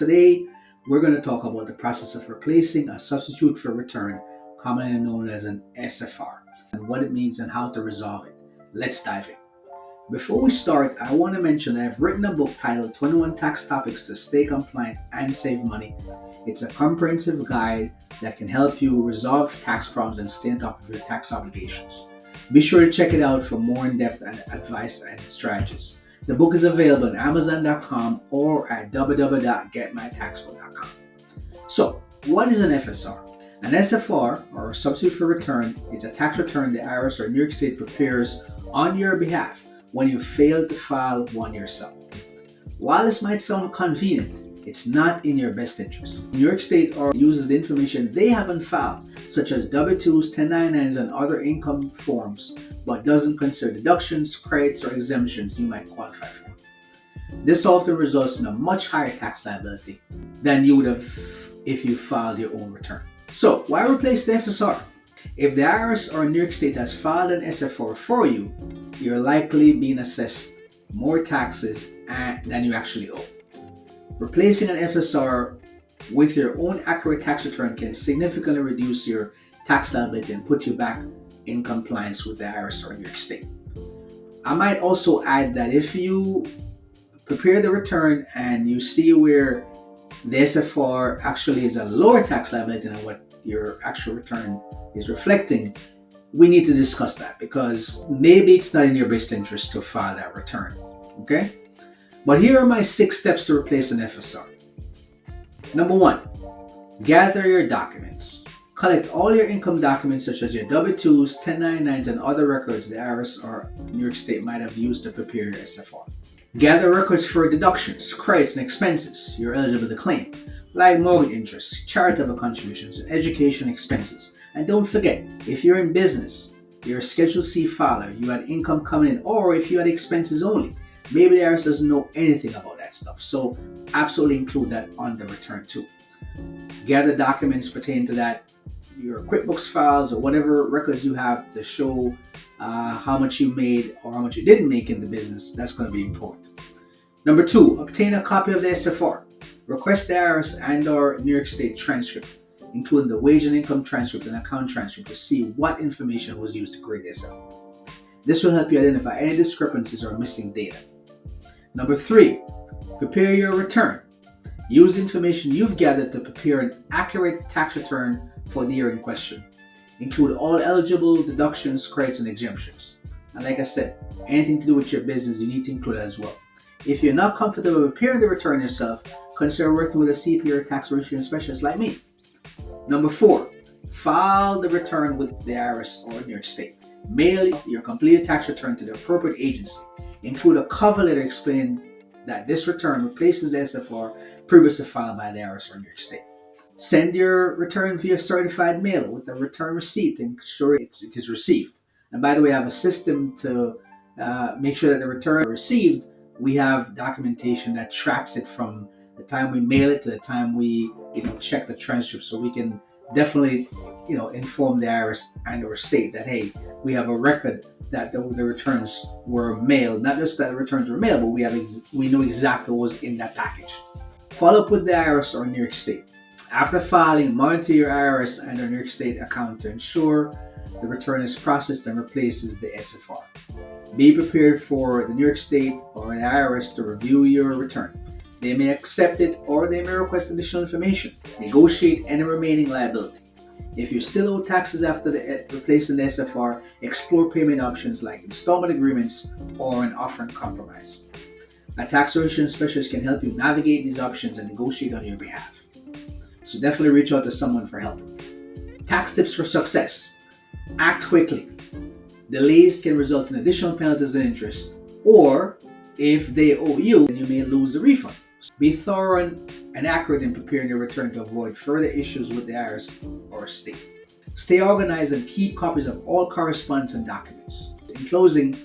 Today, we're going to talk about the process of replacing a substitute for return, commonly known as an SFR, and what it means and how to resolve it. Let's dive in. Before we start, I want to mention that I've written a book titled 21 Tax Topics to Stay Compliant and Save Money. It's a comprehensive guide that can help you resolve tax problems and stay on top of your tax obligations. Be sure to check it out for more in-depth advice and strategies. The book is available on Amazon.com or at www.getmytaxbook.com. So, what is an FSR? An SFR, or substitute for return, is a tax return the IRS or New York State prepares on your behalf when you fail to file one yourself. While this might sound convenient, it's not in your best interest. New York State uses the information they haven't filed, such as W-2s, 1099s, and other income forms, but doesn't consider deductions, credits, or exemptions you might qualify for. This often results in a much higher tax liability than you would have if you filed your own return. So, why replace the FSR? If the IRS or New York State has filed an SFR for you, you're likely being assessed more taxes than you actually owe. Replacing an FSR with your own accurate tax return can significantly reduce your tax liability and put you back in compliance with the IRS or New York State. I might also add that if you prepare the return and you see where the SFR actually is a lower tax liability than what your actual return is reflecting, we need to discuss that because maybe it's not in your best interest to file that return. Okay? But here are my 6 steps to replace an FSR. Number 1, gather your documents. Collect all your income documents such as your W-2s, 1099s, and other records the IRS or New York State might have used to prepare your SFR. Gather records for deductions, credits, and expenses you're eligible to claim, like mortgage interest, charitable contributions, and education expenses. And don't forget, if you're in business, you're a Schedule C filer, you had income coming in, or if you had expenses only, maybe the IRS doesn't know anything about that stuff. So absolutely include that on the return too. Gather documents pertaining to that, your QuickBooks files or whatever records you have to show how much you made or how much you didn't make in the business. That's going to be important. Number 2, obtain a copy of the SFR. Request the IRS and or New York State transcript, including the wage and income transcript and account transcript, to see what information was used to create the SFR. This will help you identify any discrepancies or missing data. Number 3, prepare your return. Use the information you've gathered to prepare an accurate tax return for the year in question. Include all eligible deductions, credits, and exemptions. And like I said, anything to do with your business, you need to include that as well. If you're not comfortable preparing the return yourself, consider working with a CPA or tax return specialist like me. Number 4, file the return with the IRS or New York State. Mail your completed tax return to the appropriate agency. Include a cover letter explaining that this return replaces the SFR previously filed by the IRS or New York State. Send your return via certified mail with a return receipt and ensure it is received. And by the way, I have a system to make sure that the return is received. We have documentation that tracks it from the time we mail it to the time we check the transcript, so we can definitely inform the IRS and or state that, hey, we have a record that the returns were mailed. Not just that the returns were mailed, but we know exactly what was in that package. Follow up with the IRS or New York State. After filing, monitor your IRS and or New York State account to ensure the return is processed and replaces the SFR. Be prepared for the New York State or the IRS to review your return. They may accept it or they may request additional information. Negotiate any remaining liability. If you still owe taxes after replacing the SFR, explore payment options like installment agreements or an offering compromise. A tax return specialist can help you navigate these options and negotiate on your behalf. So definitely reach out to someone for help. Tax tips for success. Act quickly. Delays can result in additional penalties and interest, or if they owe you, then you may lose the refund. Be thorough and accurate in preparing your return to avoid further issues with the IRS or state. Stay organized and keep copies of all correspondence and documents. In closing,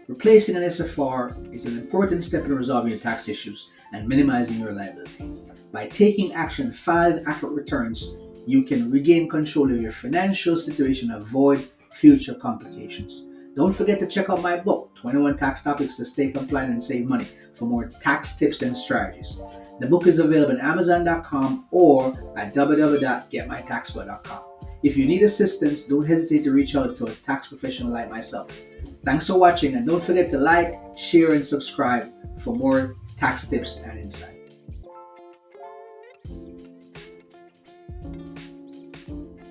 replacing an SFR is an important step in resolving your tax issues and minimizing your liability. By taking action, filing accurate returns, you can regain control of your financial situation and avoid future complications. Don't forget to check out my book, 21 Tax Topics to Stay Compliant and Save Money, for more tax tips and strategies. The book is available on Amazon.com or at www.getmytaxpro.com. If you need assistance, don't hesitate to reach out to a tax professional like myself. Thanks for watching, and don't forget to like, share, and subscribe for more tax tips and insights.